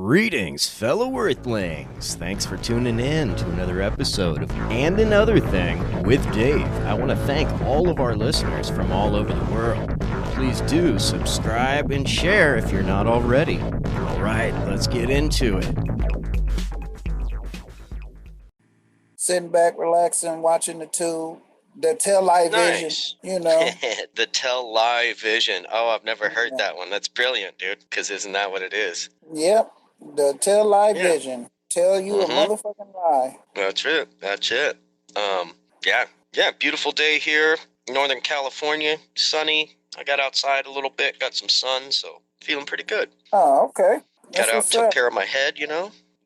Greetings, fellow Earthlings. Thanks for tuning in to another episode of And Another Thing with Dave. I want to thank all of our listeners from all over the world. Please do subscribe and share if you're not already. All right, let's get into it. Sitting back, relaxing, watching the television, Nice. you know. The television. Oh, I've never heard that one. That's brilliant, dude. Because isn't that what it is? Yep, the television. Tell you a motherfucking lie. That's it. That's it. Yeah. Beautiful day here, Northern California. Sunny. I got outside a little bit, got some sun, so feeling pretty good. Oh, okay. Got out, took care of my head,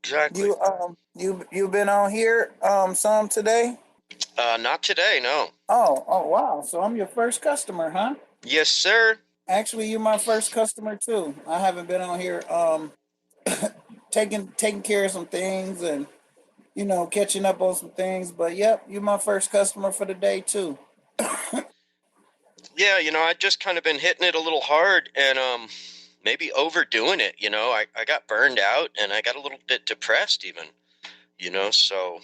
Exactly. You been on here some today? Not today, no. Oh wow. So I'm your first customer, huh? Yes, sir. Actually, you're my first customer too. I haven't been on here taking care of some things and catching up on some things, but yep, you're my first customer for the day too. Yeah, I just kind of been hitting it a little hard and maybe overdoing it, I got burned out and I got a little bit depressed even, so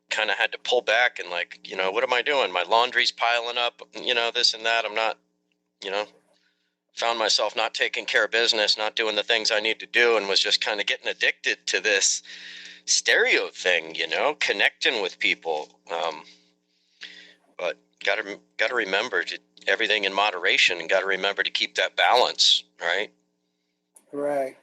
kind of had to pull back and what am I doing? My laundry's piling up, this and that. I'm not, found myself not taking care of business, not doing the things I need to do, and was just kind of getting addicted to this stereo thing, connecting with people. But gotta remember everything in moderation, and gotta remember to keep that balance, right? Right.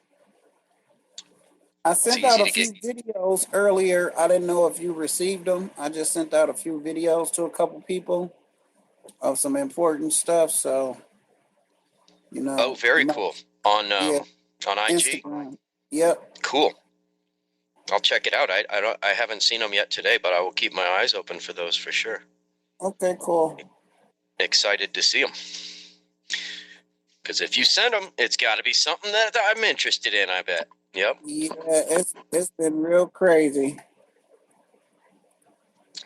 I sent out a few videos earlier. I didn't know if you received them. I just sent out a few videos to a couple people of some important stuff. So, Oh, very cool. On IG. Instagram. Yep. Cool. I'll check it out. I haven't seen them yet today, but I will keep my eyes open for those for sure. Okay, cool. Excited to see them. Because if you send them, it's got to be something that I'm interested in, I bet. Yep. Yeah, it's been real crazy.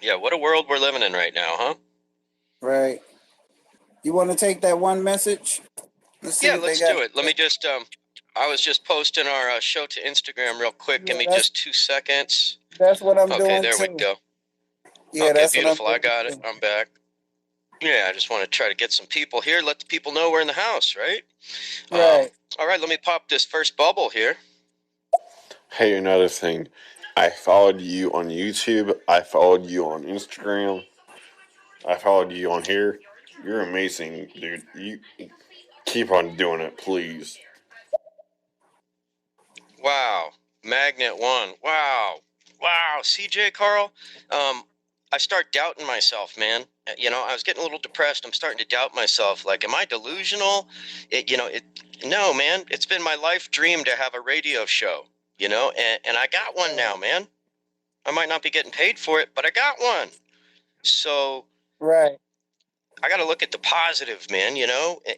Yeah, what a world we're living in right now, huh? Right. You want to take that one message? Let's do it. Let me just, I was just posting our show to Instagram real quick. Give me just 2 seconds. That's what I'm doing. Okay, there we go. Yeah, okay, that's beautiful. What I got it. I'm back. Yeah, I just want to try to get some people here. Let the people know we're in the house, right? Right. All right, let me pop this first bubble here. Hey, another thing. I followed you on YouTube. I followed you on Instagram. I followed you on here. You're amazing, dude. You keep on doing it, please. Wow. Magnet 1. Wow. CJ Carl. I start doubting myself, man. I was getting a little depressed. I'm starting to doubt myself. Like, am I delusional? No, man. It's been my life dream to have a radio show, and I got one now, man. I might not be getting paid for it, but I got one. So right. I got to look at the positive, man,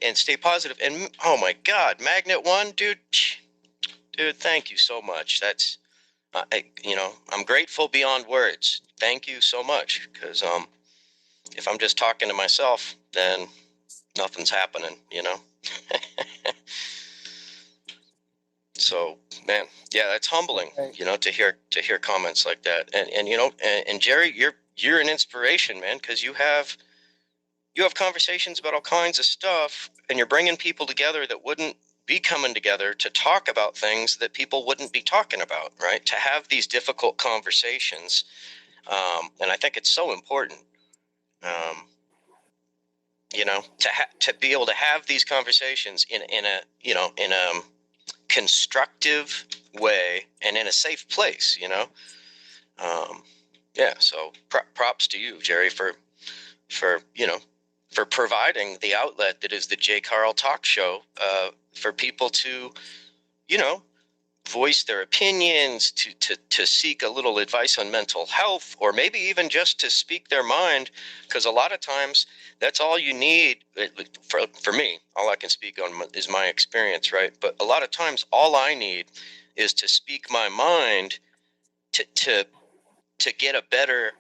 and stay positive. And oh my God, Magnet 1, dude, thank you so much. That's, I'm grateful beyond words. Thank you so much. Because if I'm just talking to myself, then nothing's happening, So, man, yeah, that's humbling, to hear comments like that. And Jerry, you're an inspiration, man, because you have conversations about all kinds of stuff, and you're bringing people together that wouldn't be coming together to talk about things that people wouldn't be talking about, right? To have these difficult conversations. And I think it's so important, to be able to have these conversations in a constructive way and in a safe place, so props to you, Jerry, for providing the outlet that is the J. Carl Talk Show, for people to, voice their opinions, to seek a little advice on mental health, or maybe even just to speak their mind, because a lot of times that's all you need. For me, all I can speak on is my experience, right? But a lot of times all I need is to speak my mind to get a better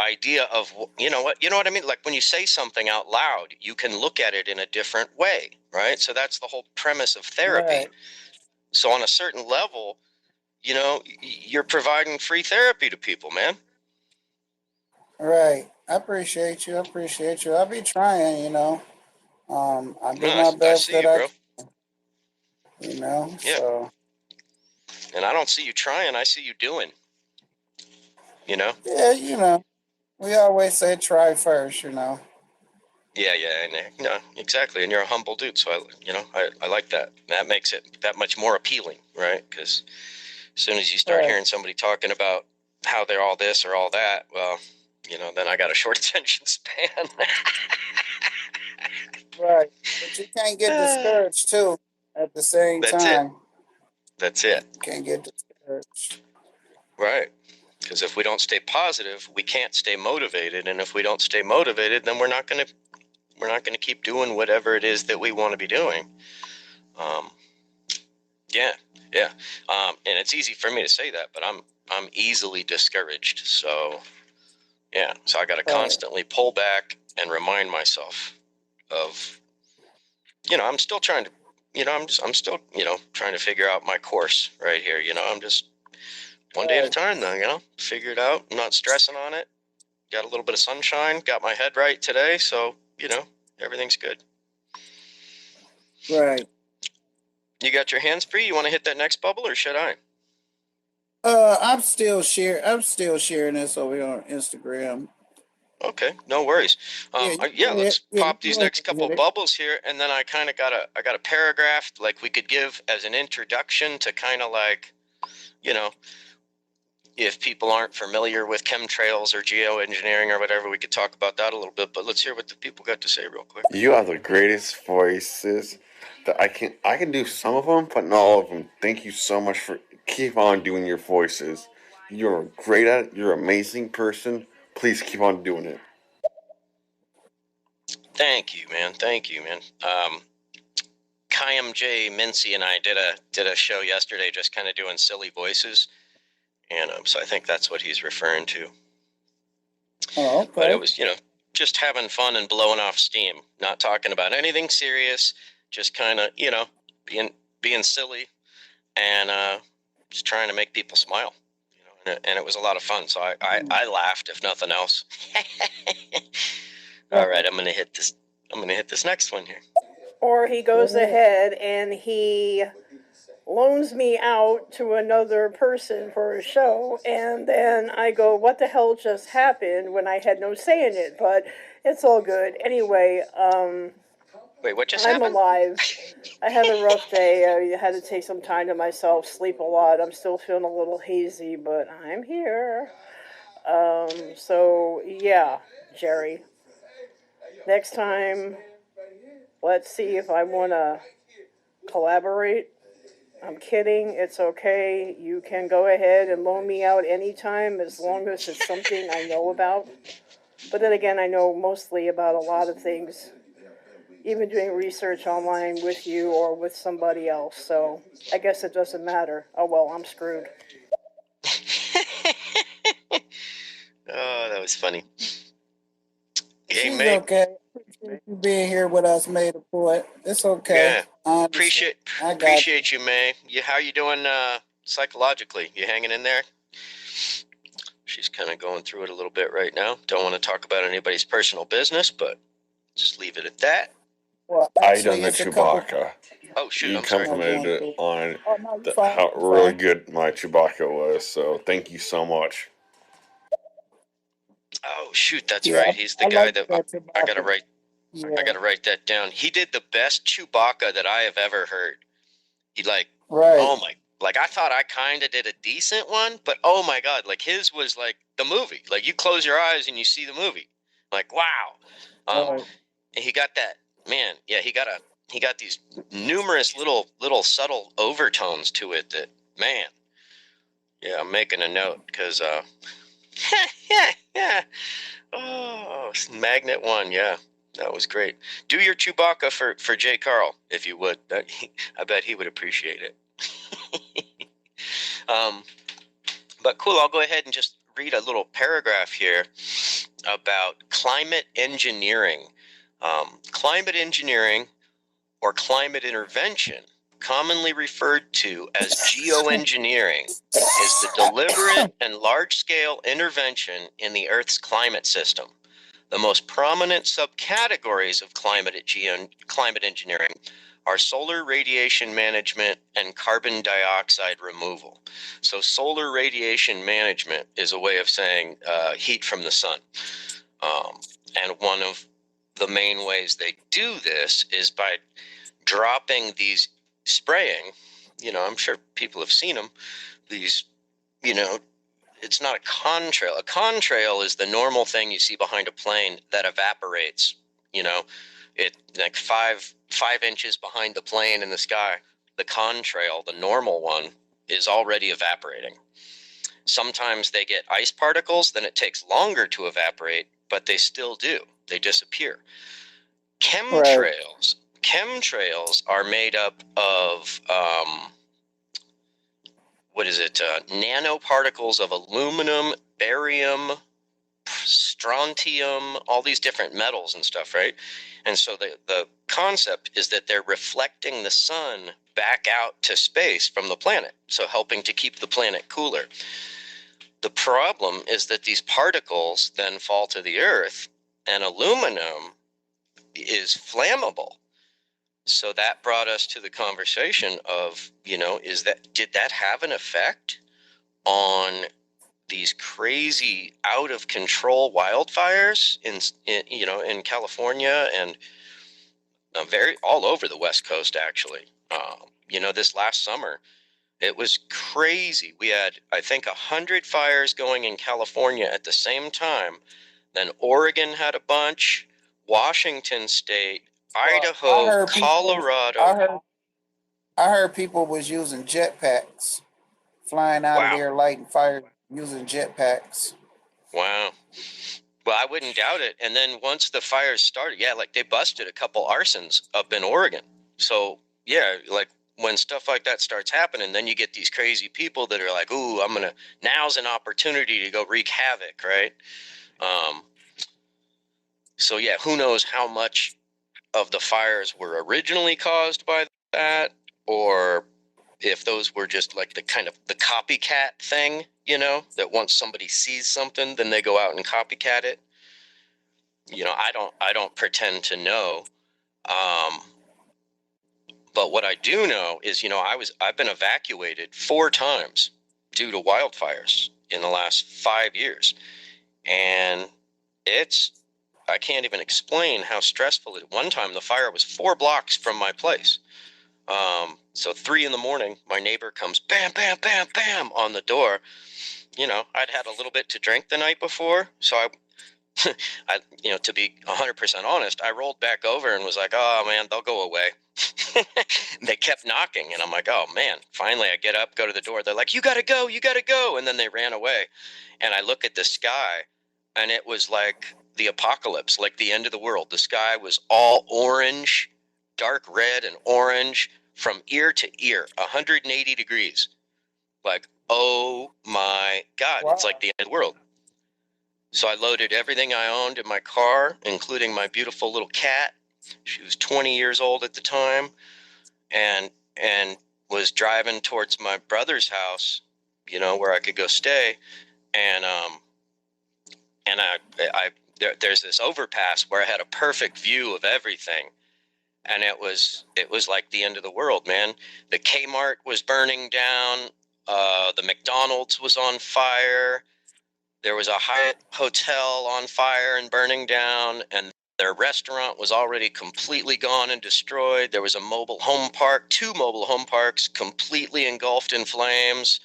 idea of, you know what I mean? Like when you say something out loud, you can look at it in a different way, right? So that's the whole premise of therapy. Right. So on a certain level, you know, you're providing free therapy to people, man. Right. I appreciate you. I'll be trying, you know. I No, do my I best see that you, I bro. can, you know. Yeah. So And I don't see you trying. I see you doing, you know? yeah, you know, we always say try first, you know. Yeah, and no, exactly. And you're a humble dude, so I like that. That makes it that much more appealing, right? Because as soon as you start Right. hearing somebody talking about how they're all this or all that, well, you know, then I got a short attention span. Right. But you can't get discouraged too at the same That's it. time. That's it. Can't get discouraged. Right. Because if we don't stay positive, we can't stay motivated, and if we don't stay motivated, then we're not gonna keep doing whatever it is that we want to be doing. Um, yeah. And it's easy for me to say that, but I'm easily discouraged. So yeah, so I got to Right. constantly pull back and remind myself of, you know, I'm still trying to, you know, I'm still, you know, trying to figure out my course right here. You know, I'm just one day at a Right. time, though. You know, figure it out. I'm not stressing on it. Got a little bit of sunshine. Got my head right today, so you know, everything's good. Right. You got your hands free? You want to hit that next bubble, or should I? I'm still sharing this over here on Instagram. Okay, no worries. Yeah, Let's you pop these go ahead next and couple hit it. bubbles here, and then I got a paragraph like we could give as an introduction to kind of like, you know, if people aren't familiar with chemtrails or geoengineering or whatever, we could talk about that a little bit. But let's hear what the people got to say real quick. You have the greatest voices that I can do some of them, but not all of them. Thank you so much for keep on doing your voices. You're great at it. You're an amazing person. Please keep on doing it. Thank you, man. Kayam J. Mincy and I did a show yesterday, just kind of doing silly voices, and so I think that's what he's referring to. Oh, okay. But it was, you know, just having fun and blowing off steam, not talking about anything serious, just kind of, you know, being silly and just trying to make people smile. You know, and it was a lot of fun. So I laughed, if nothing else. All right, I'm gonna hit this next one here. Or he goes ahead and he loans me out to another person for a show, and then I go, what the hell just happened, when I had no say in it, but it's all good. Anyway, Wait, what just I'm happened? alive. I had a rough day. I had to take some time to myself, sleep a lot. I'm still feeling a little hazy, but I'm here. So yeah, Jerry. Next time, let's see if I want to collaborate. I'm kidding. It's okay. You can go ahead and loan me out anytime as long as it's something I know about. But then again, I know mostly about a lot of things, even doing research online with you or with somebody else. So I guess it doesn't matter. Oh, well, I'm screwed. Oh, that was funny. Hey, She's Meg. okay. Appreciate you being here with us, May the Poet. It's okay. Yeah. Appreciate you, May. How you doing psychologically? You hanging in there? She's kind of going through it a little bit right now. Don't want to talk about anybody's personal business, but just leave it at that. Well, I done the Chewbacca. Oh shoot! You I'm sorry. complimented it on no, how really good my Chewbacca was. So thank you so much. Oh shoot! That's right. He's the guy that I gotta write. Yeah. I gotta write that down. He did the best Chewbacca that I have ever heard. He right. Oh my, like I thought I kind of did a decent one, but oh my god, like his was like the movie. Like you close your eyes and you see the movie. Like wow. And he got that, man. Yeah, he got these numerous little subtle overtones to it that, man. Yeah, I'm making a note because yeah. Oh, Magnet 1, yeah. That was great. Do your Chewbacca for J. Carl, if you would. I bet he would appreciate it. But cool, I'll go ahead and just read a little paragraph here about climate engineering. Climate engineering or climate intervention commonly referred to as geoengineering, is the deliberate and large-scale intervention in the Earth's climate system. The most prominent subcategories of climate engineering are solar radiation management and carbon dioxide removal. So solar radiation management is a way of saying heat from the sun. And one of the main ways they do this is by dropping these spraying, I'm sure people have seen them, these, it's not a contrail. A contrail is the normal thing you see behind a plane that evaporates, it like five inches behind the plane in the sky. The contrail, the normal one, is already evaporating. Sometimes they get ice particles, then it takes longer to evaporate, but they still do. They disappear. Chemtrails. Chemtrails are made up of nanoparticles of aluminum, barium, strontium, all these different metals and stuff, right? And so the concept is that they're reflecting the sun back out to space from the planet, so helping to keep the planet cooler. The problem is that these particles then fall to the earth, and aluminum is flammable. So that brought us to the conversation of, did that have an effect on these crazy out of control wildfires in California and all over the West Coast, actually. This last summer, it was crazy. We had, I think, 100 fires going in California at the same time. Then Oregon had a bunch, Washington State, Idaho, Colorado. I heard people was using jetpacks, flying out of there, lighting fire, using jetpacks. Wow. Well, I wouldn't doubt it. And then once the fires started, they busted a couple arsons up in Oregon. So, when stuff like that starts happening, then you get these crazy people that are like, ooh, now's an opportunity to go wreak havoc, right? So, who knows how much of the fires were originally caused by that, or if those were just like the kind of the copycat thing, that once somebody sees something, then they go out and copycat it. I don't pretend to know. But what I do know is, I've been evacuated 4 times due to wildfires in the last 5 years. And I can't even explain how stressful it is. One time the fire was 4 blocks from my place. So 3 a.m, my neighbor comes bam, bam, bam, bam on the door. I'd had a little bit to drink the night before. So to be 100% honest, I rolled back over and was like, oh man, they'll go away. They kept knocking and I'm like, oh man, finally I get up, go to the door. They're like, you gotta go. And then they ran away. And I look at the sky and it was like the apocalypse, like the end of the world. The sky was all orange, dark red and orange from ear to ear, 180 degrees. Like, oh my God, wow. It's like the end of the world. So I loaded everything I owned in my car, including my beautiful little cat. She was 20 years old at the time, and was driving towards my brother's house, where I could go stay. And there's this overpass where I had a perfect view of everything. And it was like the end of the world, man. The Kmart was burning down. The McDonald's was on fire. There was a Hyatt hotel on fire and burning down, and their restaurant was already completely gone and destroyed. There was a mobile home park, 2 mobile home parks completely engulfed in flames.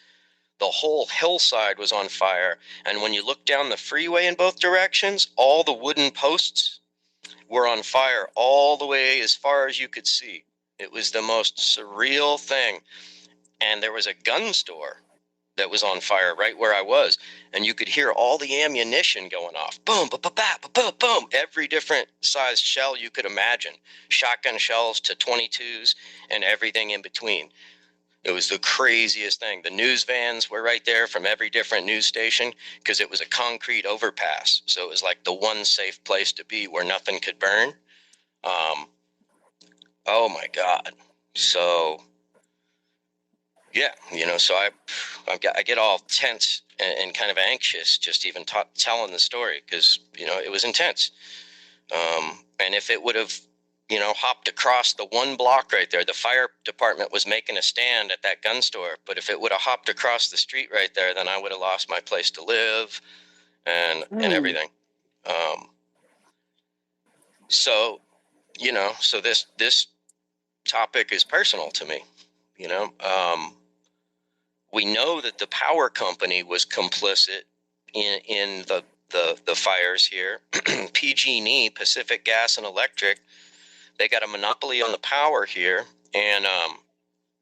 The whole hillside was on fire. And when you look down the freeway in both directions, all the wooden posts were on fire all the way as far as you could see. It was the most surreal thing. And there was a gun store that was on fire right where I was. And you could hear all the ammunition going off. Boom, boom, boom, boom, boom. Every different size shell you could imagine. Shotgun shells to 22s and everything in between. It was the craziest thing. The news vans were right there from every different news station because it was a concrete overpass. So it was like the one safe place to be where nothing could burn. Oh my God. So Yeah, so I get all tense and kind of anxious just even telling the story because, it was intense. And if it would have, hopped across the one block right there, the fire department was making a stand at that gun store. But if it would have hopped across the street right there, then I would have lost my place to live and everything. So, so this topic is personal to me, we know that the power company was complicit in the fires here. PG&E, Pacific Gas and Electric, they got a monopoly on the power here, and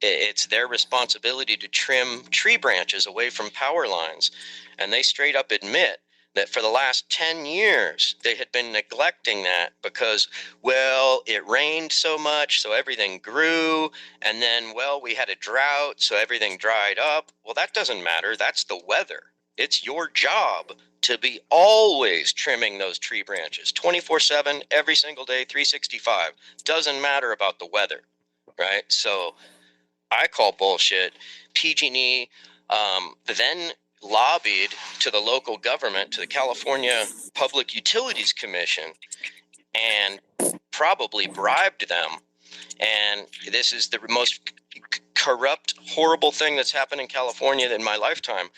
it's their responsibility to trim tree branches away from power lines. And they straight up admit that for the last 10 years, they had been neglecting that because, well, it rained so much, so everything grew. And then, well, we had a drought, so everything dried up. Well, that doesn't matter. That's the weather. It's your job to be always trimming those tree branches 24/7, every single day, 365. Doesn't matter about the weather, right? So I call bullshit. PG&E then lobbied to the local government, to the California Public Utilities Commission, and probably bribed them. And this is the most corrupt, horrible thing that's happened in California in my lifetime.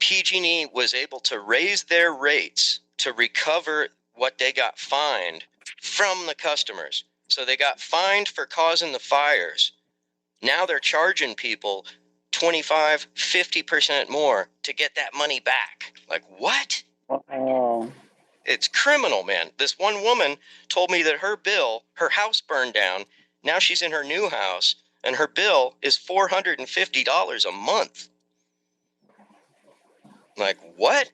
PG&E was able to raise their rates to recover what they got fined from the customers. So they got fined for causing the fires. Now they're charging people 25, 50% more to get that money back. Like, what? It's criminal, man. This one woman told me that her house burned down. Now she's in her new house, and her bill is $450 a month. Like, what?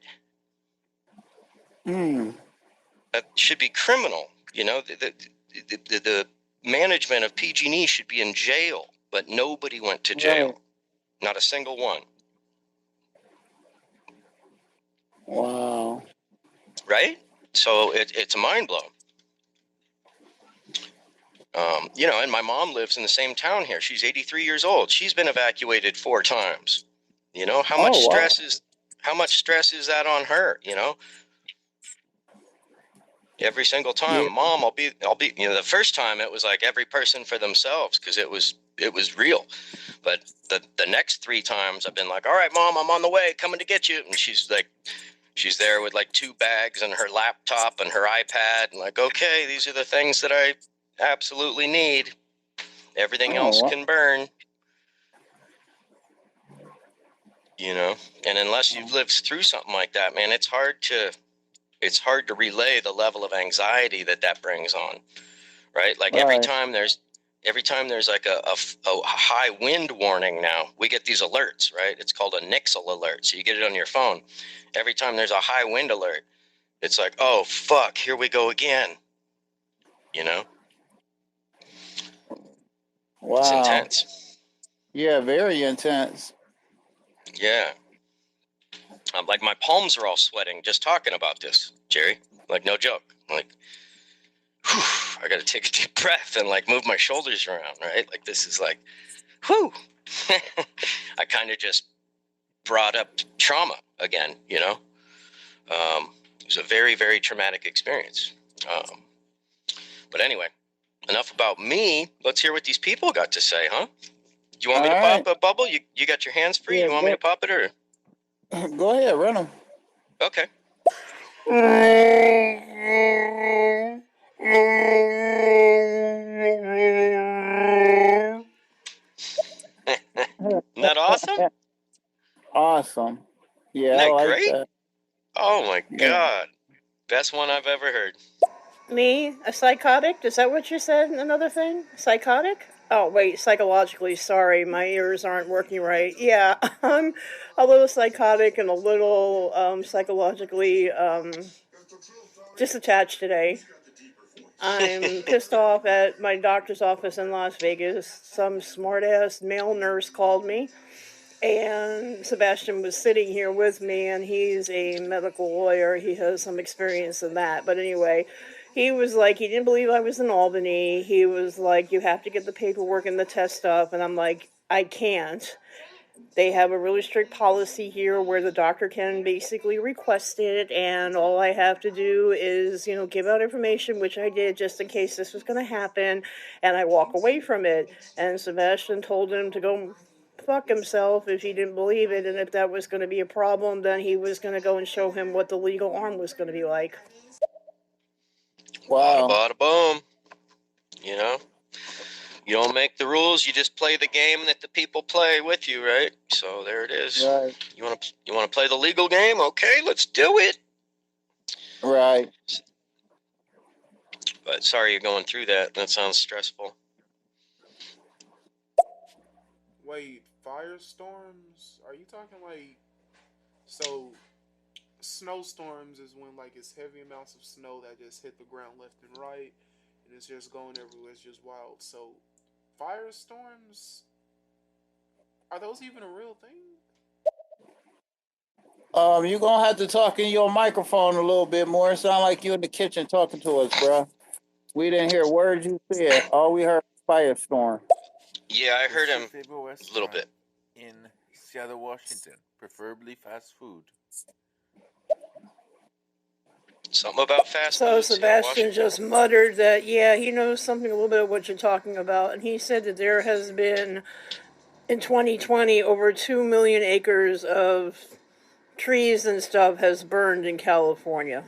That should be criminal. The management of PG&E should be in jail, but nobody went to jail. Right. Not a single one. Wow. Right? So it's a mind blow. And my mom lives in the same town here. She's 83 years old. She's been evacuated 4 times. How much stress is that on her? Every single time, yeah. Mom, I'll be. The first time it was like every person for themselves because it was real. But the next 3 times I've been like, all right, Mom, I'm on the way, coming to get you. And she's there with like 2 bags and her laptop and her iPad, and like, okay, these are the things that I absolutely need. Everything else can burn. And unless you've lived through something like that, man, it's hard to relay the level of anxiety that brings on, right? Like every time there's like a high wind warning now, we get these alerts, right? It's called a Nixle alert. So you get it on your phone. Every time there's a high wind alert, it's like, oh, fuck, here we go again. Wow. It's intense. Yeah, very intense. Yeah. Like my palms are all sweating just talking about this, Jerry. Like, no joke. Like, whew, I got to take a deep breath and like move my shoulders around, right? Like, this is like, whew. I kind of just brought up trauma again, It was a very, very traumatic experience. But anyway, enough about me. Let's hear what these people got to say, huh? Do you want me to pop a bubble? You got your hands free? Yeah, you want me to pop it or? Go ahead, run them. Okay. Isn't that awesome? Awesome. Yeah, Isn't that I like great? that. Oh my God. Best one I've ever heard. Me? A psychotic? Is that what you said? Another thing? Psychotic? Oh, wait, psychologically, sorry, my ears aren't working right. Yeah, I'm a little psychotic and a little psychologically disattached today. I'm pissed off at my doctor's office in Las Vegas. Some smart-ass male nurse called me, and Sebastian was sitting here with me, and he's a medical lawyer. He has some experience in that. But anyway, he was like, he didn't believe I was in Albany. He was like, you have to get the paperwork and the test stuff. And I'm like, I can't. They have a really strict policy here where the doctor can basically request it, and all I have to do is, give out information, which I did just in case this was going to happen, and I walk away from it. And Sebastian told him to go fuck himself if he didn't believe it, and if that was going to be a problem, then he was going to go and show him what the legal arm was going to be like. Wow. Bada boom. You know? You don't make the rules, you just play the game that the people play with you, right? So there it is. Right. You want to play the legal game? Okay, let's do it. Right. But sorry you're going through that. That sounds stressful. Wait, firestorms? Are you talking like... So, snowstorms is when like it's heavy amounts of snow that just hit the ground left and right, and it's just going everywhere. It's just wild. So, firestorms, are those even a real thing? You're gonna have to talk in your microphone a little bit more. It sound like you in the kitchen talking to us, bro. We didn't hear words you said. All we heard was firestorm. Yeah, I heard him What's your favorite a restaurant little bit. in Seattle, Washington, preferably fast food. Something about fast So food. Sebastian just muttered that, yeah, he knows something a little bit of what you're talking about, and he said that there has been, in 2020, over 2 million acres of trees and stuff has burned in California.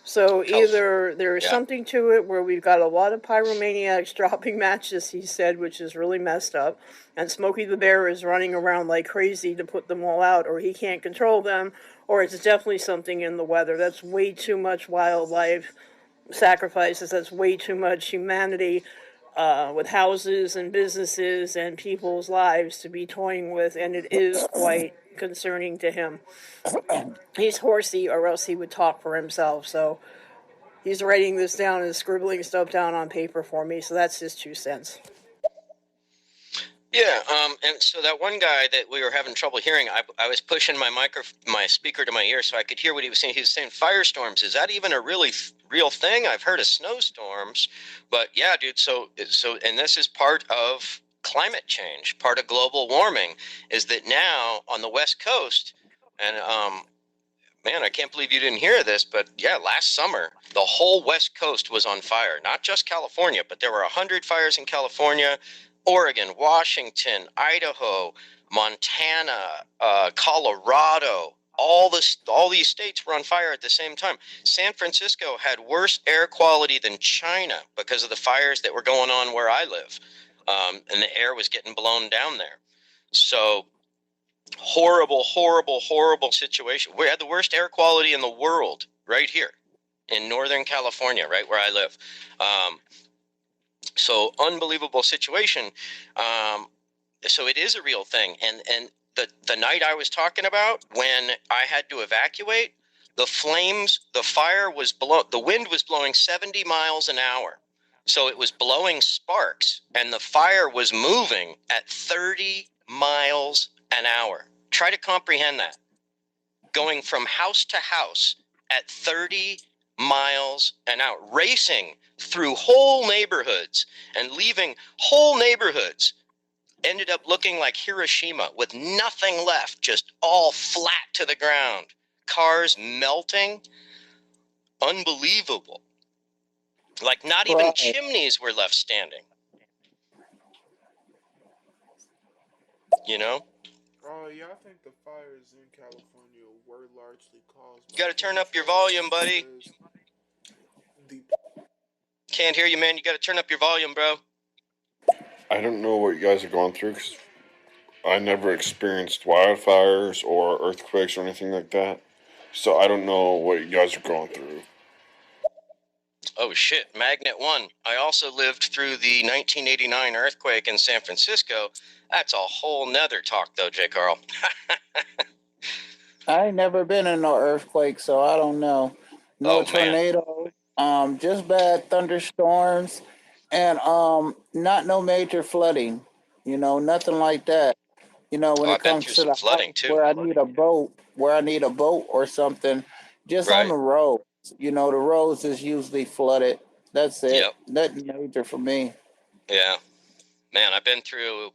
So either there is something to it where we've got a lot of pyromaniacs dropping matches, he said, which is really messed up, and Smokey the Bear is running around like crazy to put them all out, or he can't control them, or it's definitely something in the weather. That's way too much wildlife sacrifices. That's way too much humanity with houses and businesses and people's lives to be toying with, and it is quite concerning to him. He's horsey, or else he would talk for himself, so he's writing this down and scribbling stuff down on paper for me, so that's his 2 cents. Yeah, and so that one guy that we were having trouble hearing, I was pushing my speaker to my ear so I could hear what he was saying. He was saying firestorms. Is that even a really real thing? I've heard of snowstorms, but yeah, dude. So, and this is part of climate change, part of global warming, is that now on the West Coast, and man, I can't believe you didn't hear this, but yeah, last summer, the whole West Coast was on fire. Not just California, but there were 100 fires in California, Oregon, Washington, Idaho, Montana, Colorado. All these states were on fire at the same time. San Francisco had worse air quality than China because of the fires that were going on where I live. And the air was getting blown down there. So horrible, horrible, horrible situation. We had the worst air quality in the world right here in Northern California, right where I live. So unbelievable situation. So it is a real thing. And the night I was talking about, when I had to evacuate, the fire was the wind was blowing 70 miles an hour. So it was blowing sparks, and the fire was moving at 30 miles an hour. Try to comprehend that. Going from house to house at 30 miles an hour, racing through whole neighborhoods and leaving whole neighborhoods. Ended up looking like Hiroshima with nothing left, just all flat to the ground. Cars melting. Unbelievable. Like not even chimneys were left standing. You know? Oh, yeah, I think the fires in California were largely caused by... You got to turn up your volume, buddy. Can't hear you, man. You got to turn up your volume, bro. I don't know what you guys are going through because I never experienced wildfires or earthquakes or anything like that. So I don't know what you guys are going through. Oh, shit. Magnet 1. I also lived through the 1989 earthquake in San Francisco. That's a whole nother talk, though, J. Carl. I ain't never been in no earthquake, so I don't know. No tornadoes, just bad thunderstorms, and not no major flooding. You know, nothing like that. You know, when it comes to the flooding too, where I need a boat, or something, just on the road. You know, the roads is usually flooded. That's it. Yep. Nothing major for me. Yeah. Man, I've been through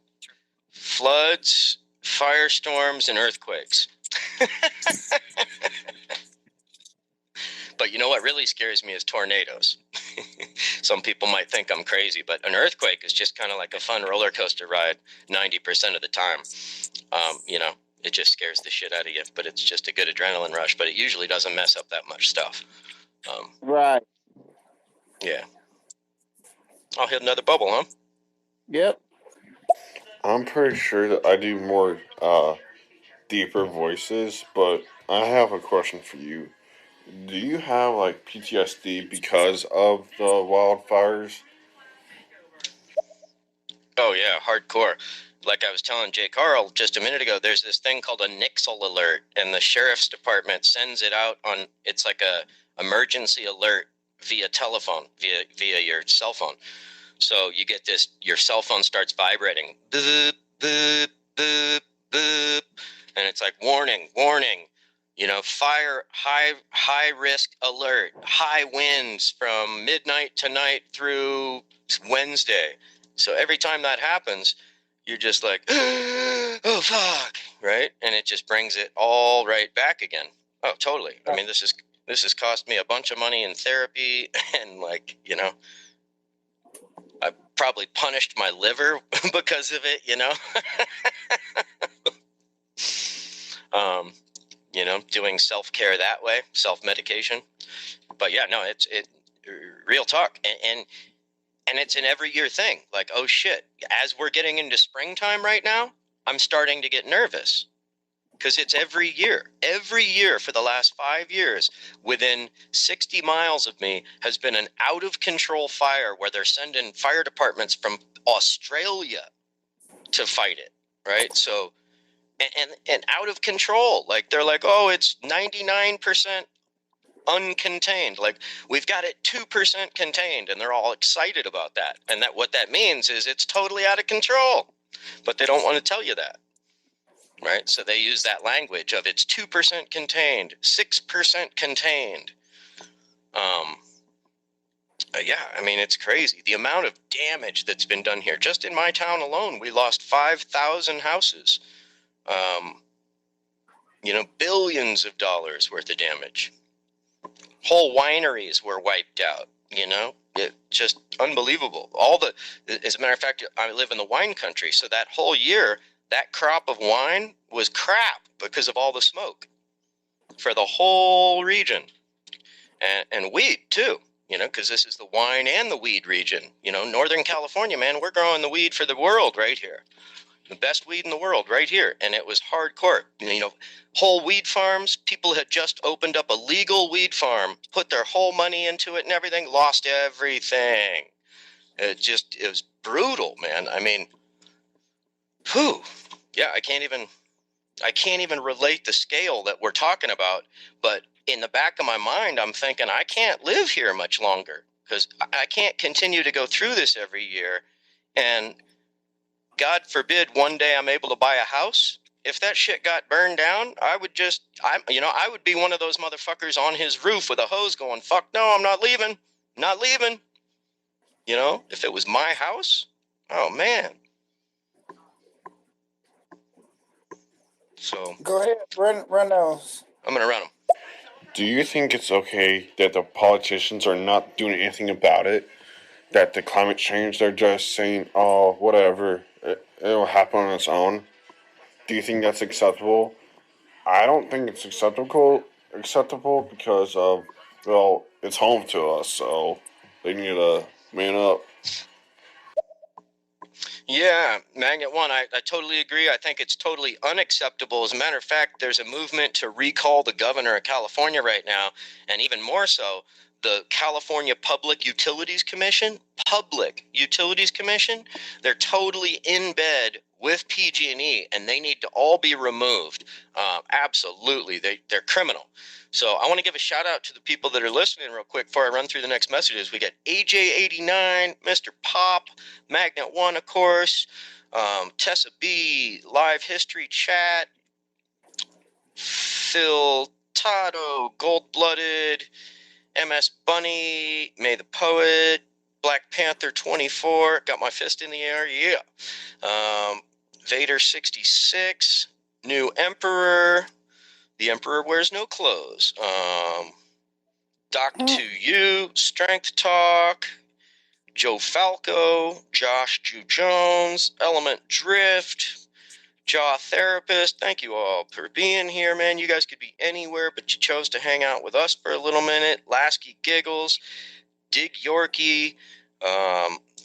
floods, firestorms, and earthquakes. But you know what really scares me is tornadoes. Some people might think I'm crazy, but an earthquake is just kind of like a fun roller coaster ride 90% of the time. You know, it just scares the shit out of you, but it's just a good adrenaline rush, but it usually doesn't mess up that much stuff. Right. Yeah. I'll hit another bubble, huh? Yep. I'm pretty sure that I do more deeper voices, but I have a question for you. Do you have like PTSD because of the wildfires? Oh, yeah, hardcore. Like I was telling Jay Carl just a minute ago, there's this thing called a Nixle alert, and the sheriff's department sends it out on, it's like a emergency alert via telephone, via your cell phone. So you get this, your cell phone starts vibrating, boop, boop, boop, boop, and it's like, warning, warning, you know, fire, high risk alert, high winds from midnight tonight through Wednesday. So every time that happens, you're just like, oh, fuck, right? And it just brings it all right back again. Oh, totally. I mean, this has cost me a bunch of money in therapy, and like, you know, I probably punished my liver because of it, you know. You know, doing self-care that way, self-medication. But yeah, no, it's real talk, and it's an every year thing. Like, oh shit, as we're getting into springtime right now, I'm starting to get nervous because it's every year for the last 5 years. Within 60 miles of me has been an out of control fire where they're sending fire departments from Australia to fight it, right? So, and out of control. Like, they're like, oh, it's 99% uncontained. Like, we've got it 2% contained, and they're all excited about that. And that what that means is it's totally out of control, but they don't want to tell you that, right? So they use that language of it's 2% contained, 6% contained. Yeah, I mean, it's crazy. The amount of damage that's been done here. Just in my town alone, we lost 5,000 houses. You know, billions of dollars worth of damage. Whole wineries were wiped out, you know? It just unbelievable. As a matter of fact, I live in the wine country, so that whole year, that crop of wine was crap because of all the smoke for the whole region. And weed, too, you know, because this is the wine and the weed region. You know, Northern California, man, we're growing the weed for the world right here. The best weed in the world right here. And it was hardcore. You know, whole weed farms, people had just opened up a legal weed farm, put their whole money into it and everything, lost everything. It was brutal, man. I mean, whew. Yeah, I can't even relate the scale that we're talking about, but in the back of my mind, I'm thinking I can't live here much longer because I can't continue to go through this every year. And God forbid one day I'm able to buy a house. If that shit got burned down, I would be one of those motherfuckers on his roof with a hose going, fuck no, I'm not leaving. Not leaving. You know, if it was my house, oh man. So Go ahead, run those. I'm going to run them. Do you think it's okay that the politicians are not doing anything about it? That the climate change, they're just saying, oh, whatever, it'll happen on its own? Do you think that's acceptable? I don't think it's acceptable because of, well, it's home to us, so they need to man up. Yeah, Magnet One, I totally agree. I think it's totally unacceptable. As a matter of fact, there's a movement to recall the governor of California right now, and even more so, the California Public Utilities Commission. They're totally in bed with PG&E, and they need to all be removed. Absolutely, they're criminal. So I want to give a shout out to the people that are listening real quick before I run through the next messages. We got AJ89, Mr. Pop, Magnet One, of course, Tessa B, Live History Chat, Phil Tado, Gold Blooded, MS Bunny, May the Poet, Black Panther 24, got my fist in the air, yeah. Vader 66, New Emperor. The Emperor wears no clothes. Doc to You, Strength Talk, Joe Falco, Josh Jew Jones, Element Drift, Jaw Therapist. Thank you all for being here, man. You guys could be anywhere, but you chose to hang out with us for a little minute. Lasky Giggles, Dig Yorkie,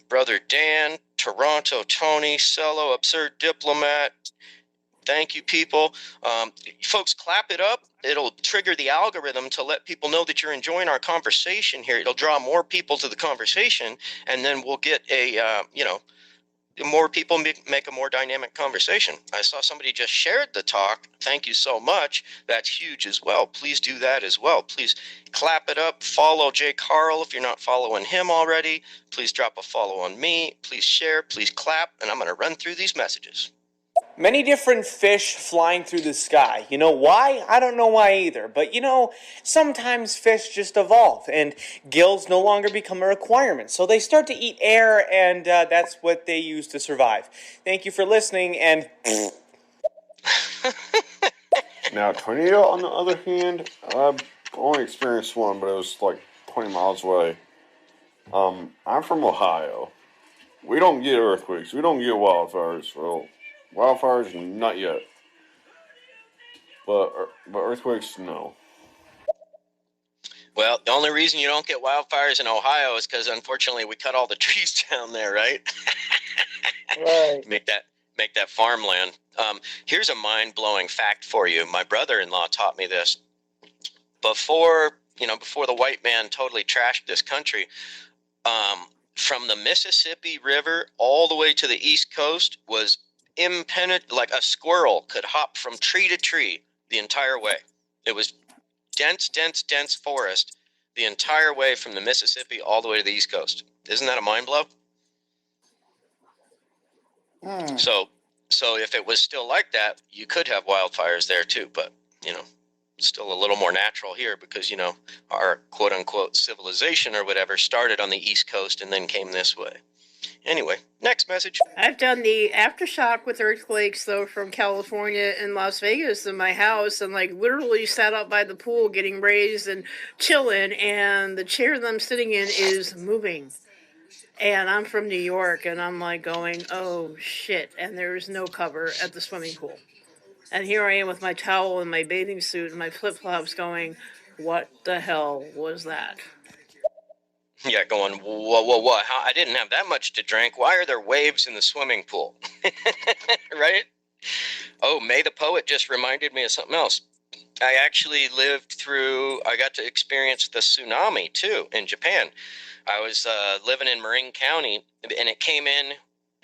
Brother Dan, Toronto Tony, Cello, Absurd Diplomat. Thank you, people. Folks, clap it up. It'll trigger the algorithm to let people know that you're enjoying our conversation here. It'll draw more people to the conversation, and then we'll get a, more people make a more dynamic conversation. I saw somebody just shared the talk. Thank you so much. That's huge as well. Please do that as well. Please clap it up. Follow Jay Carl if you're not following him already. Please drop a follow on me. Please share. Please clap. And I'm going to run through these messages. Many different fish flying through the sky. You know why? I don't know why either. But sometimes fish just evolve and gills no longer become a requirement. So they start to eat air, and that's what they use to survive. Thank you for listening, and... Now, tornado, on the other hand, I've only experienced one, but it was like 20 miles away. I'm from Ohio. We don't get earthquakes. We don't get wildfires. Well, wildfires, not yet. But earthquakes, no. Well, the only reason you don't get wildfires in Ohio is because, unfortunately, we cut all the trees down there, right? Right. Make that farmland. Here's a mind-blowing fact for you. My brother-in-law taught me this. Before the white man totally trashed this country, from the Mississippi River all the way to the East Coast was impenetrable. Like a squirrel could hop from tree to tree the entire way. It was dense forest the entire way from the Mississippi all the way to the East Coast. Isn't that a mind blow? So if it was still like that, you could have wildfires there too, but still a little more natural here because our quote unquote civilization or whatever started on the East Coast and then came this way. Anyway, next message. I've done the aftershock with earthquakes, though, from California and Las Vegas in my house, and literally sat out by the pool getting raised and chilling, and the chair that I'm sitting in is moving. And I'm from New York, and I'm going, oh shit, and there's no cover at the swimming pool. And here I am with my towel and my bathing suit and my flip-flops going, what the hell was that? Yeah, going, whoa, how, I didn't have that much to drink. Why are there waves in the swimming pool? Right? Oh, May the Poet just reminded me of something else. I actually I got to experience the tsunami, too, in Japan. I was living in Marin County, and it came in.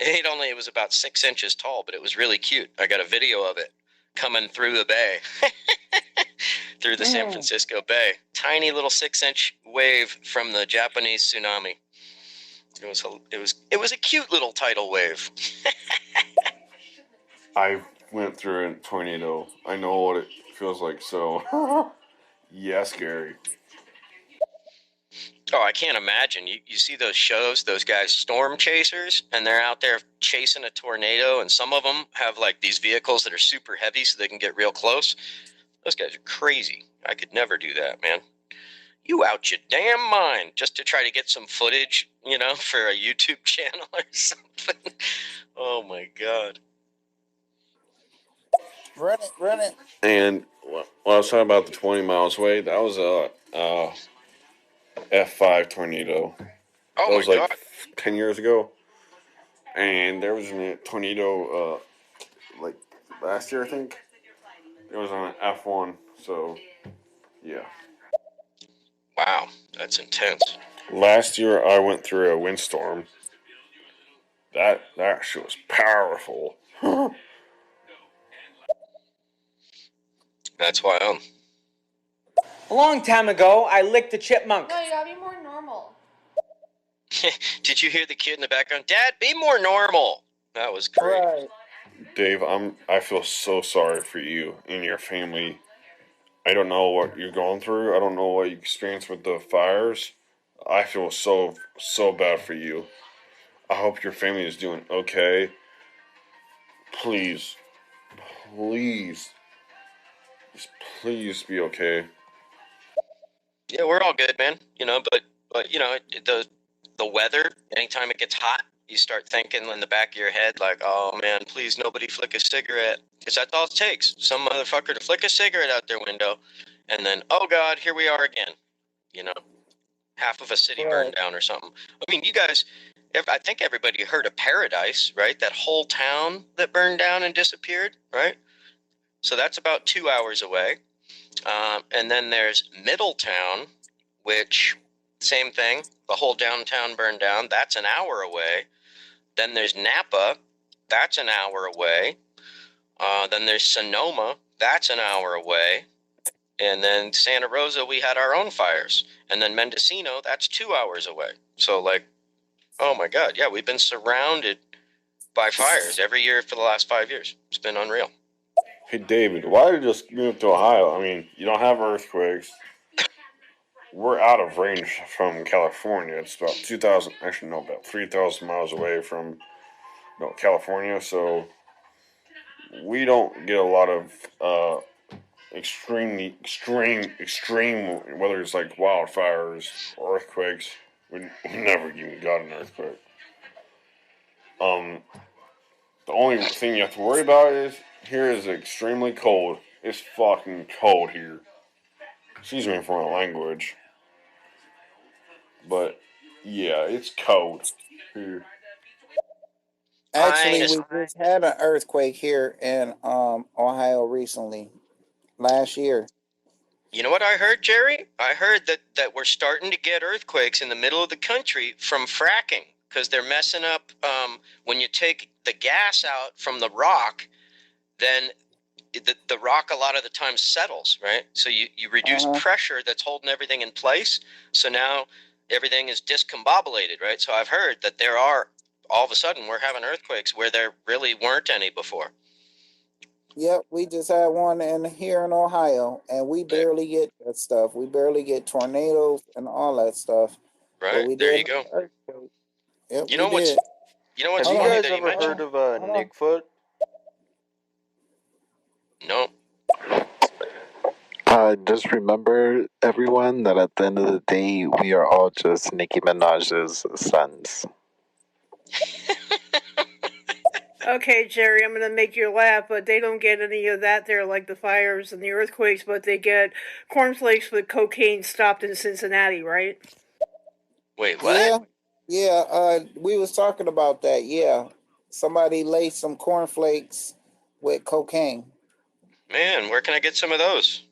It was about 6 inches tall, but it was really cute. I got a video of it coming through the bay, through the San Francisco Bay. Tiny little 6-inch wave from the Japanese tsunami. It was a cute little tidal wave. I went through a tornado. I know what it feels like, so yeah, scary. Oh, I can't imagine. You see those shows, those guys, storm chasers, and they're out there chasing a tornado, and some of them have these vehicles that are super heavy so they can get real close. Those guys are crazy. I could never do that, man. You out your damn mind just to try to get some footage, for a YouTube channel or something. Oh, my God. Run it. And when I was talking about the 20 miles away, that was a F5 tornado. Oh, that was my God. 10 years ago. And there was a tornado last year, I think. It was on an F1, so yeah. Wow, that's intense. Last year I went through a windstorm. That shit was powerful. That's wild. A long time ago, I licked a chipmunk. No, you gotta be more normal. Did you hear the kid in the background? Dad, be more normal. That was great. Right. Dave, I feel so sorry for you and your family. I don't know what you're going through. I don't know what you experienced with the fires. I feel so bad for you. I hope your family is doing okay. please, please, just please be okay. Yeah, we're all good, man. But the weather. Anytime it gets hot, you start thinking in the back of your head like, oh man, please nobody flick a cigarette, because that's all it takes. Some motherfucker to flick a cigarette out their window, and then oh god, here we are again. Half of a city burned down or something. I mean, you guys. I think everybody heard of Paradise, right? That whole town that burned down and disappeared, right? So that's about 2 hours away. And then there's Middletown, which, same thing. The whole downtown burned down. That's an hour away. Then there's Napa. That's an hour away. Then there's Sonoma. That's an hour away. And then Santa Rosa, we had our own fires. And then Mendocino, that's 2 hours away. So, like, oh my God. Yeah, we've been surrounded by fires every year for the last 5 years. It's been unreal. Hey, David, why did you just move to Ohio? I mean, you don't have earthquakes. We're out of range from California. It's about 3,000 miles away from California. So we don't get a lot of extreme, whether it's like wildfires or earthquakes. We never even got an earthquake. The only thing you have to worry about is here is extremely cold. It's fucking cold here. Excuse me for my language. But yeah, it's cold here. Actually, we just had an earthquake here in Ohio recently, last year. You know what I heard, Jerry? I heard that we're starting to get earthquakes in the middle of the country from fracking, because they're messing up. When you take the gas out from the rock, then the rock a lot of the time settles, right? So you reduce pressure that's holding everything in place. So now everything is discombobulated, right? So I've heard that there are, all of a sudden, we're having earthquakes where there really weren't any before. Yep, we just had one here in Ohio, and we barely get that stuff. We barely get tornadoes and all that stuff. Right, we there you go. Yep, you know what's Have you funny guys that you ever mentioned? heard of Nickfoot? No. Just remember, everyone, that at the end of the day, we are all just Nicki Minaj's sons. Okay, Jerry, I'm going to make you laugh, but they don't get any of that there, like the fires and the earthquakes, but they get cornflakes with cocaine stopped in Cincinnati, right? Wait, what? Yeah, we was talking about that, yeah. Somebody laced some cornflakes with cocaine. Man, where can I get some of those?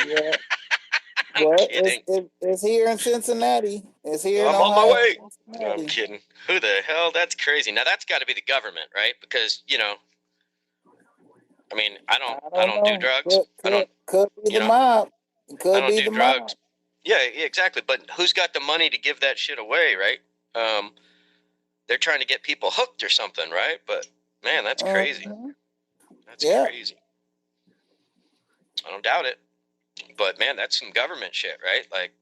Yeah. I'm kidding. It's here in Cincinnati. It's here in I'm Ohio. on my way. Cincinnati. I'm kidding. Who the hell? That's crazy. Now that's got to be the government, right? Because I mean, I don't do drugs. Could be the mob. Could I don't be do the drugs. mob. Yeah, exactly. But who's got the money to give that shit away, right? They're trying to get people hooked or something, right? But man, that's crazy. That's crazy. I don't doubt it. But man, that's some government shit, right? Like,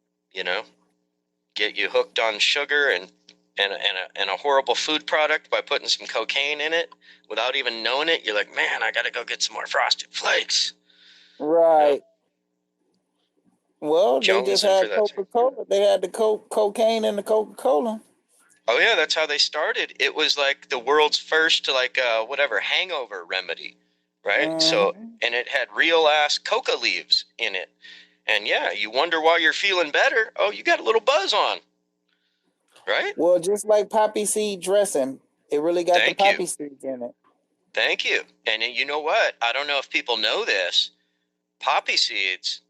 get you hooked on sugar and a horrible food product by putting some cocaine in it without even knowing it. You're like, man, I got to go get some more Frosted Flakes. Right. Well, they just had Coca-Cola. They had the cocaine in the Coca-Cola. Oh yeah, that's how they started. It was like the world's first hangover remedy, right? So, and it had real ass coca leaves in it. And yeah, you wonder why you're feeling better. Oh, you got a little buzz on. Right? Well, just like poppy seed dressing, it really got the poppy seeds in it. Thank you. And you know what? I don't know if people know this. Poppy seeds,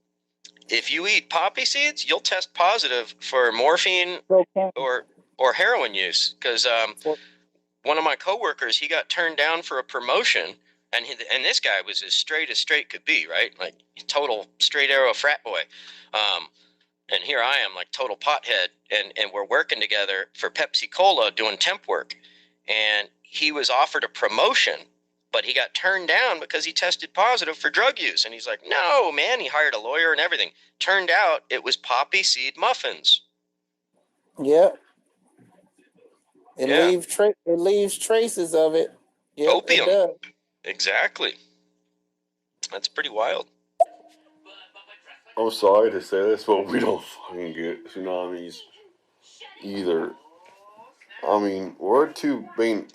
if you eat poppy seeds, you'll test positive for morphine or heroin use. Because one of my coworkers, he got turned down for a promotion. And this guy was as straight could be, right? Like total straight arrow frat boy. And here I am, like total pothead, and we're working together for Pepsi Cola doing temp work. And he was offered a promotion, but he got turned down because he tested positive for drug use. And he's like, no, man, he hired a lawyer and everything. Turned out it was poppy seed muffins. Yep. It leaves traces of it. Yep, Opium. it does. Exactly. That's pretty wild. I'm sorry to say this, but we don't fucking get tsunamis either. I mean, we're too being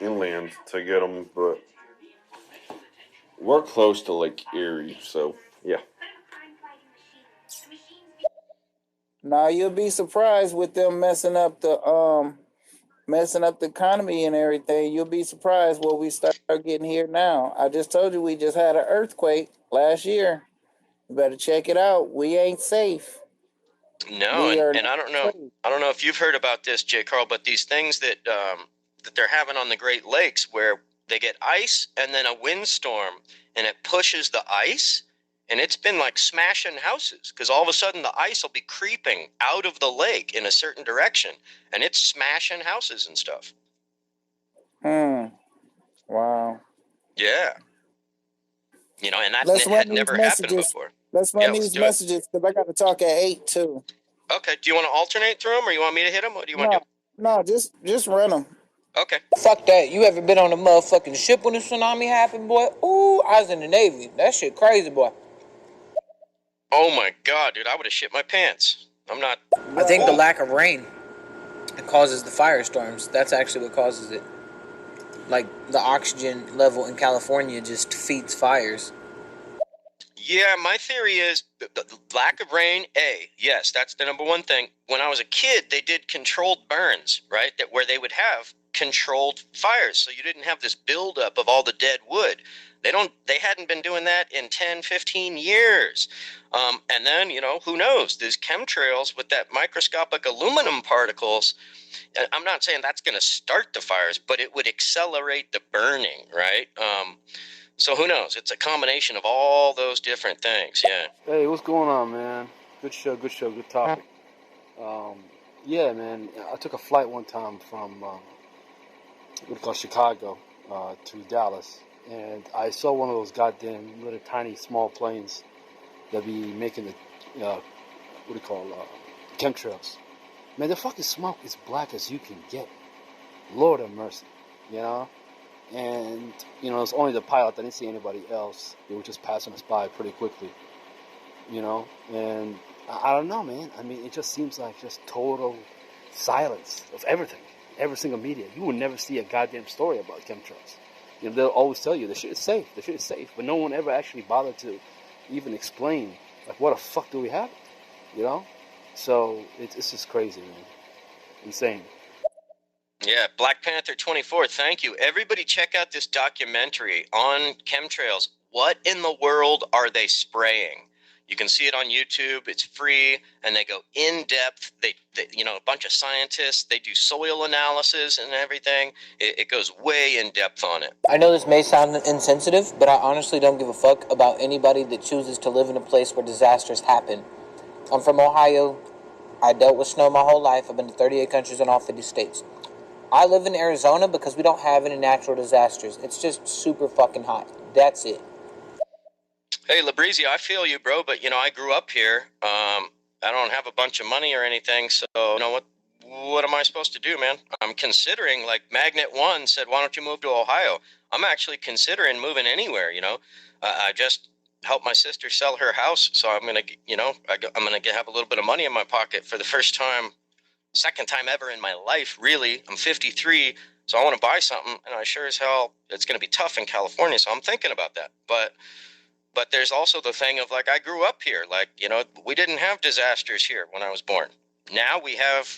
inland to get them, but we're close to Lake Erie, so yeah. Now you'll be surprised with them messing up the economy and everything. You'll be surprised what we start getting here now. I just told you we just had an earthquake last year. You better check it out. We ain't safe. No, We are and not I don't know. safe. I don't know if you've heard about this, J. Carl, but these things that they're having on the Great Lakes, where they get ice and then a windstorm, and it pushes the ice, and it's been like smashing houses because all of a sudden the ice will be creeping out of the lake in a certain direction, and it's smashing houses and stuff. Wow. Yeah. You know, and that Let's run had these never happened messages. before. Let's Yeah, run let's these do it. messages because I got to talk at 8 too. Okay. Do you want to alternate through them, or you want me to hit them? What do you want to do? No, just run them. Okay. Fuck that. You ever been on a motherfucking ship when the tsunami happened, boy? Ooh, I was in the Navy. That shit crazy, boy. Oh my God, dude! I would have shit my pants. I'm not. I think the Ooh. lack of rain causes the firestorms. That's actually what causes it. Like, the oxygen level in California just feeds fires. Yeah, my theory is the lack of rain. Yes, that's the number one thing. When I was a kid, they did controlled burns, right? That where they would have controlled fires, so you didn't have this buildup of all the dead wood. They hadn't been doing that in 10, 15 years. And then, you know, who knows? These chemtrails with that microscopic aluminum particles. I'm not saying that's going to start the fires, but it would accelerate the burning, right? So who knows? It's a combination of all those different things. Yeah. Hey, what's going on, man? Good show, good topic. Yeah, man, I took a flight one time from what we call Chicago to Dallas, and I saw one of those goddamn little tiny small planes that be making the what do you call chemtrails. Man, the fucking smoke is black as you can get. Lord have mercy, you know. And you know, it's only the pilot. I didn't see anybody else. They were just passing us by pretty quickly, you know. And I don't know, man. I mean, it just seems like just total silence of everything, every single media. You would never see a goddamn story about chemtrails. You know, they'll always tell you the shit is safe, but no one ever actually bothered to even explain, like, what the fuck do we have? You know? So it's just crazy, man. Insane. Yeah, Black Panther 24, thank you. Everybody check out this documentary on chemtrails. What in the world are they spraying? You can see it on YouTube. It's free, and they go in depth. They you know, a bunch of scientists. They do soil analysis and everything. It goes way in depth on it. I know this may sound insensitive, but I honestly don't give a fuck about anybody that chooses to live in a place where disasters happen. I'm from Ohio. I dealt with snow my whole life. I've been to 38 countries and all 50 states. I live in Arizona because we don't have any natural disasters. It's just super fucking hot. That's it. Hey, Labrizzi, I feel you, bro, but, you know, I grew up here. I don't have a bunch of money or anything, so, you know, what am I supposed to do, man? I'm considering, like, Magnet One said, why don't you move to Ohio? I'm actually considering moving anywhere, you know. I just helped my sister sell her house, so I'm going to, you know, I'm going to have a little bit of money in my pocket for the first time, second time ever in my life, really. I'm 53, so I want to buy something, and I sure as hell, it's going to be tough in California, so I'm thinking about that, But there's also the thing of, like, I grew up here. Like, you know, we didn't have disasters here when I was born. Now we have